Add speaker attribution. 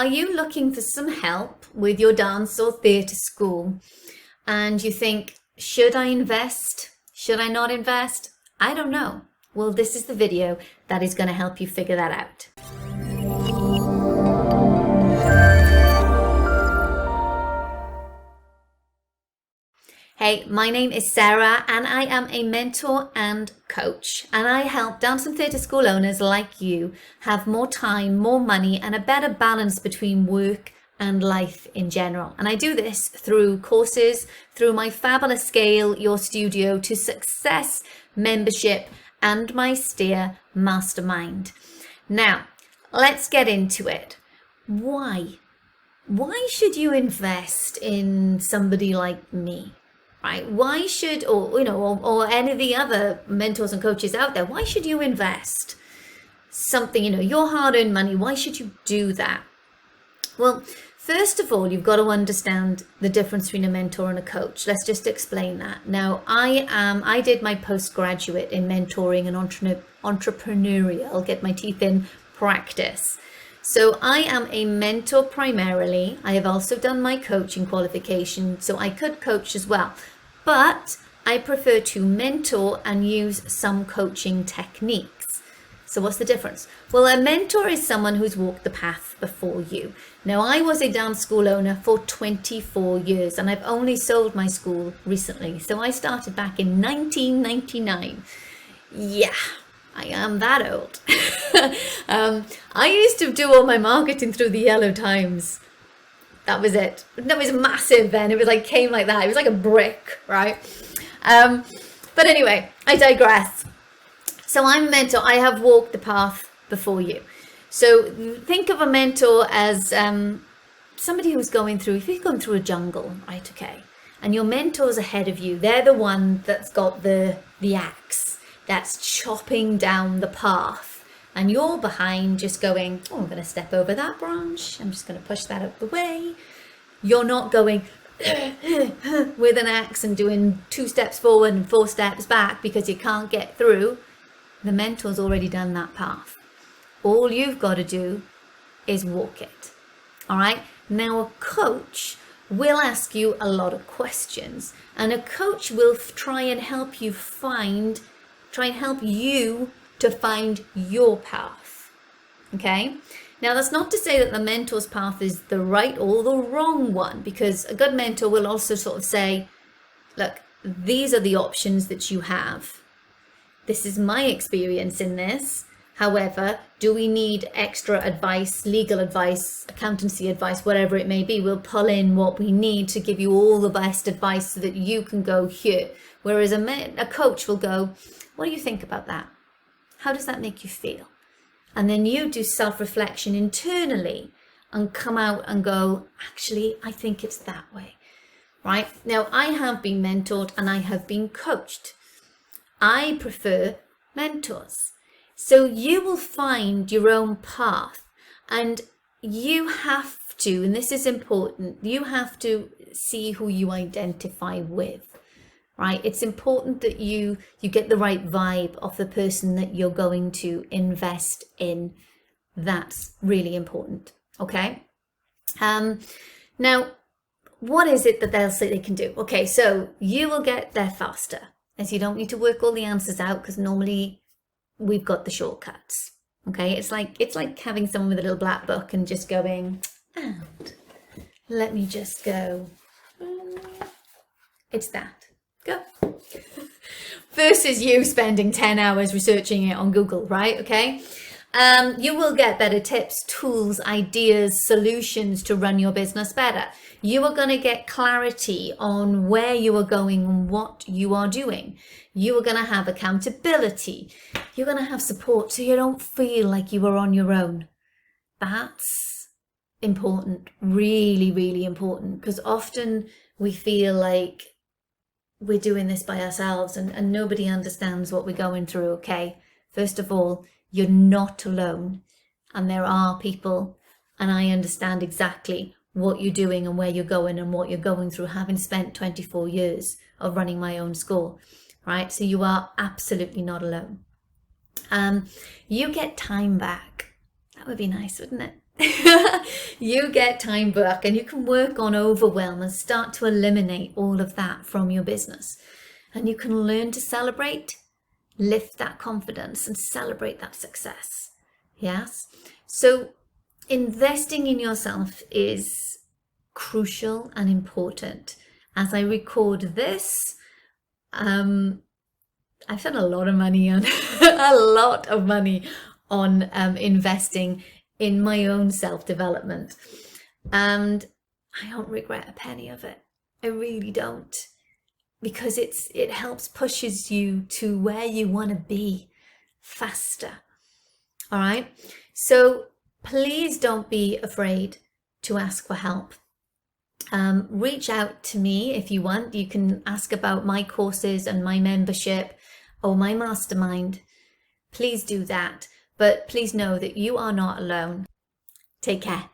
Speaker 1: Are you looking for some help with your dance or theatre school? And you think, should I invest? Should I not invest? I don't know. Well, this is the video that is going to help you figure that out. Hey, my name is Sarah and I am a mentor and coach, and I help dance and theatre school owners like you have more time, more money and a better balance between work and life in general. And I do this through courses, through my fabulous Scale Your Studio to Success membership and my Steer Mastermind. Now, let's get into it. Why? Why should you invest in somebody like me? Right? Why should, or any of the other mentors and coaches out there, why should you invest something, your hard-earned money? Why should you do that? Well, first of all, you've got to understand the difference between a mentor and a coach. Let's just explain that. Now, I did my postgraduate in mentoring and entrepreneurial, get my teeth in practice. So I am a mentor primarily. I have also done my coaching qualification, so I could coach as well. But I prefer to mentor and use some coaching techniques. So what's the difference? Well, a mentor is someone who's walked the path before you. Now, I was a dance school owner for 24 years and I've only sold my school recently. So I started back in 1999. Yeah. I am that old. I used to do all my marketing through the Yellow Times. That was it. That was massive then. It was like, came like that. It was like a brick, right? But anyway, I digress. So I'm a mentor. I have walked the path before you. So think of a mentor as somebody who's going through, if you're going through a jungle, right? Okay. And your mentor's ahead of you. They're the one that's got the axe that's chopping down the path, and you're behind just going, oh, I'm going to step over that branch, I'm just going to push that out the way. You're not going with an axe and doing 2 steps forward and 4 steps back because you can't get through. The mentor's already done that path. All you've got to do is walk it. All right, now a coach will ask you a lot of questions, and a coach will try and help you to find your path. Okay, now that's not to say that the mentor's path is the right or the wrong one, because a good mentor will also sort of say, look, these are the options that you have. This is my experience in this. However, do we need extra advice, legal advice, accountancy advice, whatever it may be? We'll pull in what we need to give you all the best advice so that you can go here. Whereas a coach will go, what do you think about that? How does that make you feel? And then you do self-reflection internally and come out and go, actually, I think it's that way, right? Now, I have been mentored and I have been coached. I prefer mentors. So you will find your own path, and you have to, and this is important, you have to see who you identify with. Right? It's important that you get the right vibe of the person that you're going to invest in. That's really important. Okay. Now, what is it that they'll say they can do? Okay, so you will get there faster, as you don't need to work all the answers out, because normally we've got the shortcuts. Okay, it's like having someone with a little black book and just going, and let me just go. It's that. Go. Versus you spending 10 hours researching it on Google, right? Okay. You will get better tips, tools, ideas, solutions to run your business better. You are going to get clarity on where you are going and what you are doing. You are going to have accountability. You're going to have support so you don't feel like you are on your own. That's important, really, really important, because often we feel like we're doing this by ourselves and nobody understands what we're going through. Okay, first of all, you're not alone, and there are people, and I understand exactly what you're doing and where you're going and what you're going through, having spent 24 years of running my own school, right? So you are absolutely not alone. You get time back. That would be nice, wouldn't it? You get time back and you can work on overwhelm and start to eliminate all of that from your business. And you can learn to celebrate, lift that confidence and celebrate that success. Yes. So investing in yourself is crucial and important. As I record this, I've spent a lot of money on investing in my own self-development, and I don't regret a penny of it. I really don't, because it helps pushes you to where you want to be faster. All right, so please don't be afraid to ask for help. Reach out to me if you want. You can ask about my courses and my membership or my mastermind. Please do that. But please know that you are not alone. Take care.